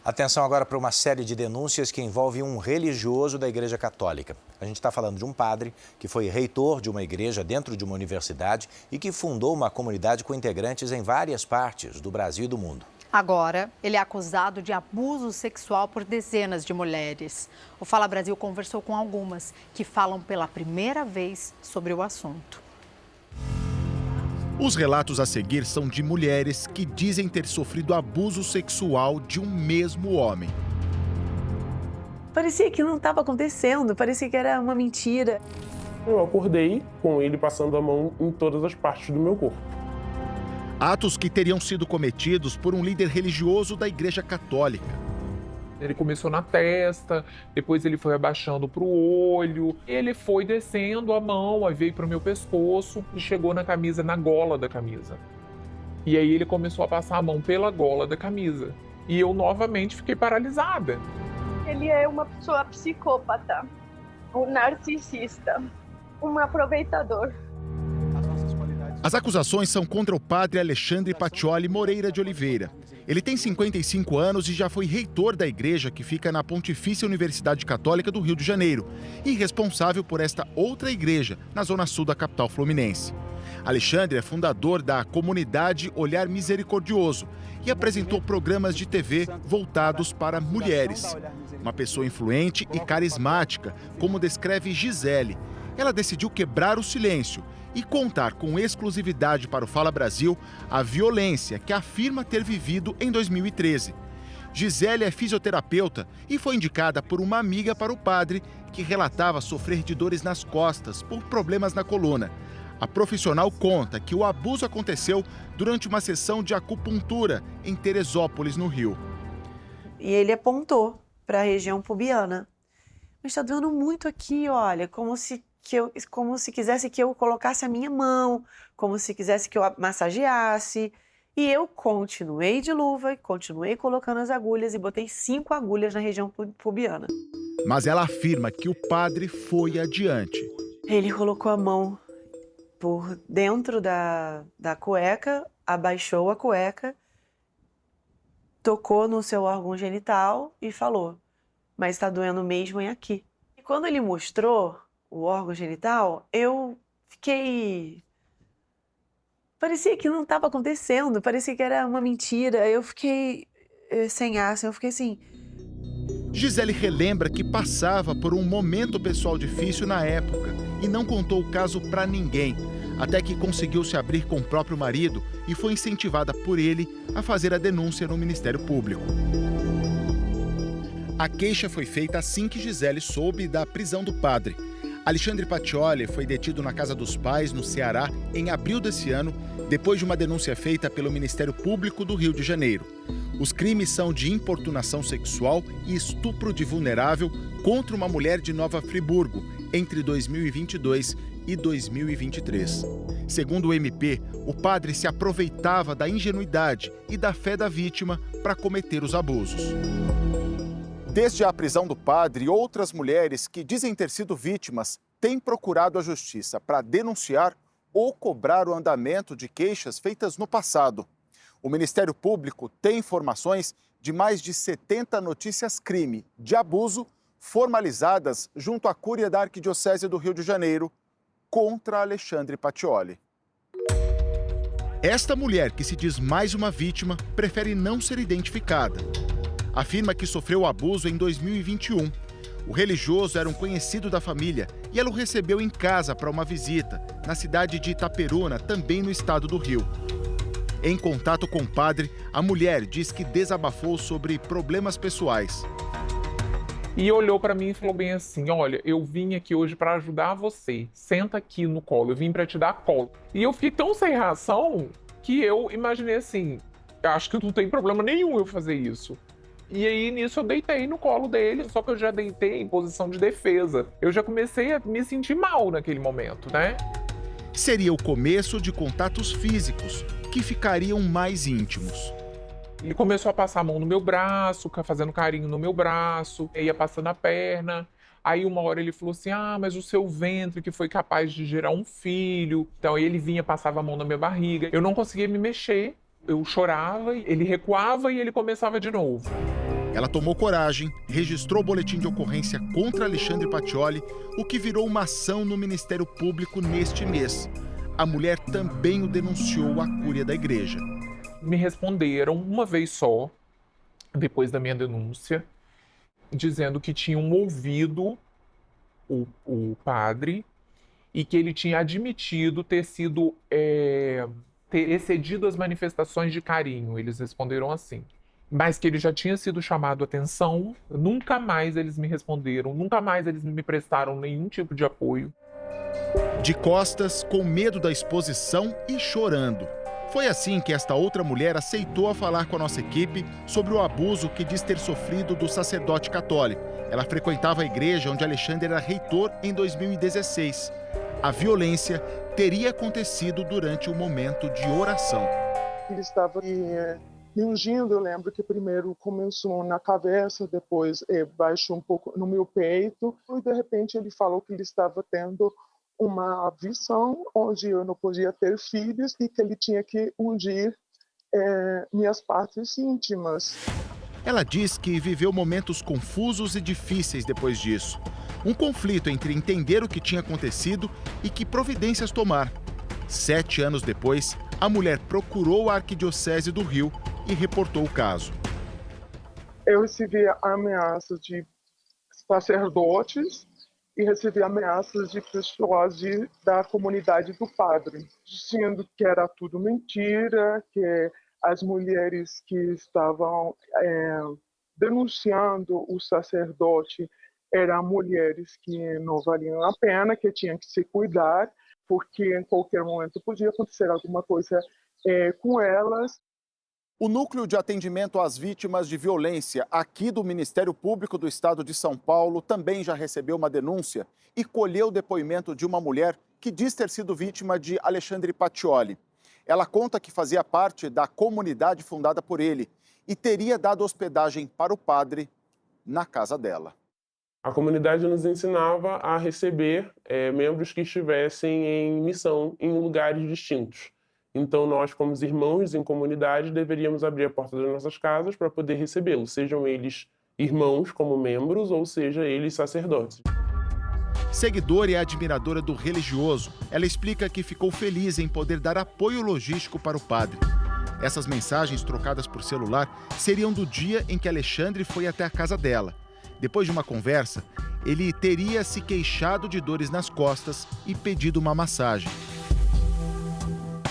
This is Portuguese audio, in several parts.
Atenção agora para uma série de denúncias que envolve um religioso da Igreja Católica. A gente está falando de um padre que foi reitor de uma igreja dentro de uma universidade e que fundou uma comunidade com integrantes em várias partes do Brasil e do mundo. Agora, ele é acusado de abuso sexual por dezenas de mulheres. O Fala Brasil conversou com algumas que falam pela primeira vez sobre o assunto. Os relatos a seguir são de mulheres que dizem ter sofrido abuso sexual de um mesmo homem. Parecia que não estava acontecendo, parecia que era uma mentira. Eu acordei com ele passando a mão em todas as partes do meu corpo. Atos que teriam sido cometidos por um líder religioso da Igreja Católica. Ele começou na testa, depois ele foi abaixando para o olho, ele foi descendo a mão, aí veio para o meu pescoço e chegou na camisa, na gola da camisa. E aí ele começou a passar a mão pela gola da camisa. E eu novamente fiquei paralisada. Ele é uma pessoa psicópata, um narcisista, um aproveitador. As acusações são contra o padre Alexandre Pacioli Moreira de Oliveira. Ele tem 55 anos e já foi reitor da igreja que fica na Pontifícia Universidade Católica do Rio de Janeiro e responsável por esta outra igreja na zona sul da capital fluminense. Alexandre é fundador da comunidade Olhar Misericordioso e apresentou programas de TV voltados para mulheres. Uma pessoa influente e carismática, como descreve Gisele. Ela decidiu quebrar o silêncio e contar com exclusividade para o Fala Brasil a violência que afirma ter vivido em 2013. Gisele é fisioterapeuta e foi indicada por uma amiga para o padre, que relatava sofrer de dores nas costas por problemas na coluna. A profissional conta que o abuso aconteceu durante uma sessão de acupuntura em Teresópolis, no Rio. E ele apontou para a região pubiana. Mas está doendo muito aqui, olha, como se quisesse que eu colocasse a minha mão, como se quisesse que eu massageasse. E eu continuei de luva, continuei colocando as agulhas e botei 5 agulhas na região pubiana. Mas ela afirma que o padre foi adiante. Ele colocou a mão por dentro da cueca, abaixou a cueca, tocou no seu órgão genital e falou: mas está doendo mesmo é aqui. E quando ele mostrou o órgão genital, eu fiquei... Parecia que não estava acontecendo, parecia que era uma mentira. Eu fiquei sem ar, eu fiquei assim... Gisele relembra que passava por um momento pessoal difícil na época e não contou o caso para ninguém, até que conseguiu se abrir com o próprio marido e foi incentivada por ele a fazer a denúncia no Ministério Público. A queixa foi feita assim que Gisele soube da prisão do padre. Alexandre Pacioli foi detido na casa dos pais, no Ceará, em abril desse ano, depois de uma denúncia feita pelo Ministério Público do Rio de Janeiro. Os crimes são de importunação sexual e estupro de vulnerável contra uma mulher de Nova Friburgo, entre 2022 e 2023. Segundo o MP, o padre se aproveitava da ingenuidade e da fé da vítima para cometer os abusos. Desde a prisão do padre, outras mulheres que dizem ter sido vítimas têm procurado a justiça para denunciar ou cobrar o andamento de queixas feitas no passado. O Ministério Público tem informações de mais de 70 notícias-crime de abuso formalizadas junto à Cúria da Arquidiocese do Rio de Janeiro contra Alexandre Pacioli. Esta mulher, que se diz mais uma vítima, prefere não ser identificada. Afirma que sofreu abuso em 2021. O religioso era um conhecido da família e ela o recebeu em casa para uma visita, na cidade de Itaperuna, também no estado do Rio. Em contato com o padre, a mulher diz que desabafou sobre problemas pessoais. E olhou para mim e falou bem assim: olha, eu vim aqui hoje para ajudar você, senta aqui no colo, eu vim para te dar colo. E eu fiquei tão sem reação que eu imaginei assim: acho que não tem problema nenhum eu fazer isso. E aí, nisso, eu deitei no colo dele, só que eu já deitei em posição de defesa. Eu já comecei a me sentir mal naquele momento, né? Seria o começo de contatos físicos, que ficariam mais íntimos. Ele começou a passar a mão no meu braço, fazendo carinho no meu braço, ia passando a perna. Aí uma hora ele falou assim: mas o seu ventre que foi capaz de gerar um filho. Então ele vinha, passava a mão na minha barriga. Eu não conseguia me mexer. Eu chorava, ele recuava e ele começava de novo. Ela tomou coragem, registrou o boletim de ocorrência contra Alexandre Pacioli, o que virou uma ação no Ministério Público neste mês. A mulher também o denunciou à cúria da igreja. Me responderam uma vez só, depois da minha denúncia, dizendo que tinham ouvido o padre e que ele tinha admitido ter excedido as manifestações de carinho. Eles responderam assim. Mas que ele já tinha sido chamado a atenção, nunca mais eles me responderam, nunca mais eles me prestaram nenhum tipo de apoio. De costas, com medo da exposição e chorando. Foi assim que esta outra mulher aceitou falar com a nossa equipe sobre o abuso que diz ter sofrido do sacerdote católico. Ela frequentava a igreja onde Alexandre era reitor em 2016. A violência teria acontecido durante o momento de oração. Ele estava me ungindo, eu lembro que primeiro começou na cabeça, depois baixou um pouco no meu peito, e de repente ele falou que ele estava tendo uma visão onde eu não podia ter filhos e que ele tinha que ungir minhas partes íntimas. Ela diz que viveu momentos confusos e difíceis depois disso. Um conflito entre entender o que tinha acontecido e que providências tomar. 7 anos depois, a mulher procurou a Arquidiocese do Rio e reportou o caso. Eu recebi ameaças de sacerdotes e recebi ameaças de pessoas da comunidade do padre, dizendo que era tudo mentira, que as mulheres que estavam denunciando o sacerdote eram mulheres que não valiam a pena, que tinham que se cuidar, porque em qualquer momento podia acontecer alguma coisa com elas. O Núcleo de Atendimento às Vítimas de Violência, aqui do Ministério Público do Estado de São Paulo, também já recebeu uma denúncia e colheu o depoimento de uma mulher que diz ter sido vítima de Alexandre Pacioli. Ela conta que fazia parte da comunidade fundada por ele e teria dado hospedagem para o padre na casa dela. A comunidade nos ensinava a receber membros que estivessem em missão em lugares distintos. Então, nós, como irmãos em comunidade, deveríamos abrir a porta das nossas casas para poder recebê-los, sejam eles irmãos como membros ou seja eles sacerdotes. Seguidora e admiradora do religioso, ela explica que ficou feliz em poder dar apoio logístico para o padre. Essas mensagens trocadas por celular seriam do dia em que Alexandre foi até a casa dela. Depois de uma conversa, ele teria se queixado de dores nas costas e pedido uma massagem.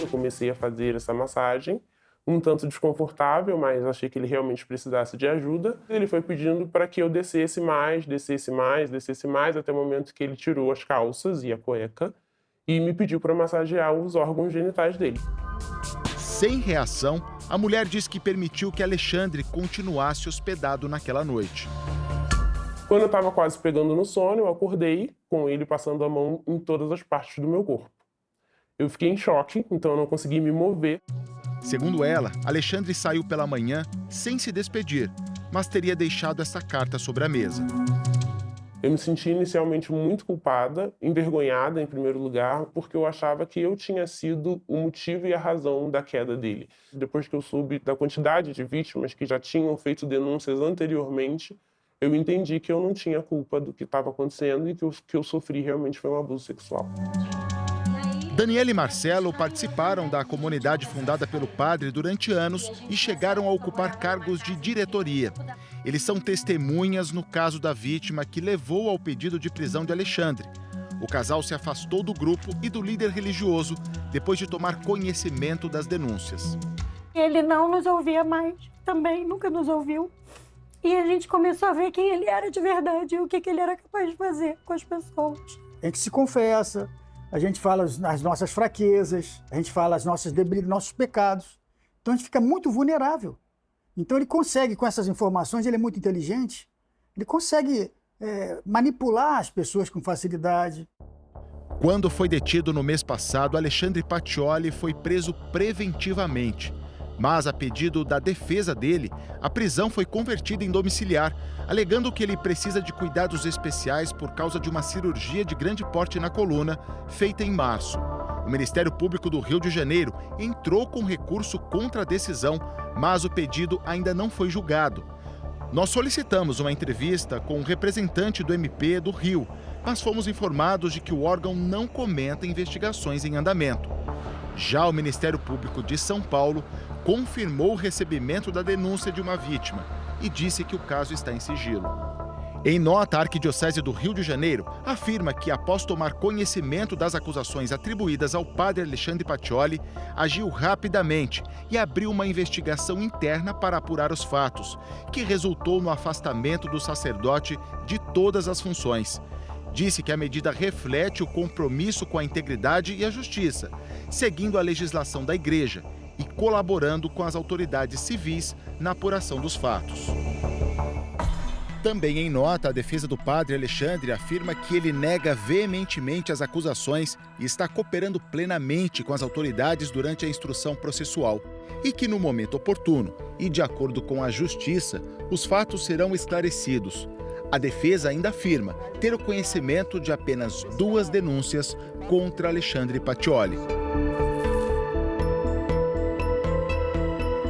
Eu comecei a fazer essa massagem, um tanto desconfortável, mas achei que ele realmente precisasse de ajuda. Ele foi pedindo para que eu descesse mais, até o momento que ele tirou as calças e a cueca e me pediu para massagear os órgãos genitais dele. Sem reação, a mulher diz que permitiu que Alexandre continuasse hospedado naquela noite. Quando eu estava quase pegando no sono, eu acordei com ele passando a mão em todas as partes do meu corpo. Eu fiquei em choque, então eu não consegui me mover. Segundo ela, Alexandre saiu pela manhã sem se despedir, mas teria deixado essa carta sobre a mesa. Eu me senti inicialmente muito culpada, envergonhada em primeiro lugar, porque eu achava que eu tinha sido o motivo e a razão da queda dele. Depois que eu soube da quantidade de vítimas que já tinham feito denúncias anteriormente, eu entendi que eu não tinha culpa do que estava acontecendo e que o que eu sofri realmente foi um abuso sexual. Daniela e Marcelo participaram da comunidade fundada pelo padre durante anos e chegaram a ocupar cargos de diretoria. Eles são testemunhas no caso da vítima que levou ao pedido de prisão de Alexandre. O casal se afastou do grupo e do líder religioso depois de tomar conhecimento das denúncias. Ele não nos ouvia mais, também nunca nos ouviu. E a gente começou a ver quem ele era de verdade e o que ele era capaz de fazer com as pessoas. A gente se confessa. A gente fala as nossas fraquezas, a gente fala as nossas debilidades, nossos pecados. Então a gente fica muito vulnerável. Então ele consegue, com essas informações, ele é muito inteligente, ele consegue manipular as pessoas com facilidade. Quando foi detido no mês passado, Alexandre Pacioli foi preso preventivamente. Mas, a pedido da defesa dele, a prisão foi convertida em domiciliar, alegando que ele precisa de cuidados especiais por causa de uma cirurgia de grande porte na coluna, feita em março. O Ministério Público do Rio de Janeiro entrou com recurso contra a decisão, mas o pedido ainda não foi julgado. Nós solicitamos uma entrevista com um representante do MP do Rio, mas fomos informados de que o órgão não comenta investigações em andamento. Já o Ministério Público de São Paulo confirmou o recebimento da denúncia de uma vítima e disse que o caso está em sigilo. Em nota, a Arquidiocese do Rio de Janeiro afirma que, após tomar conhecimento das acusações atribuídas ao padre Alexandre Pacioli, agiu rapidamente e abriu uma investigação interna para apurar os fatos, que resultou no afastamento do sacerdote de todas as funções. Disse que a medida reflete o compromisso com a integridade e a justiça, seguindo a legislação da Igreja e colaborando com as autoridades civis na apuração dos fatos. Também em nota, a defesa do padre Alexandre afirma que ele nega veementemente as acusações e está cooperando plenamente com as autoridades durante a instrução processual e que, no momento oportuno e de acordo com a Justiça, os fatos serão esclarecidos. A defesa ainda afirma ter o conhecimento de apenas 2 denúncias contra Alexandre Pacioli.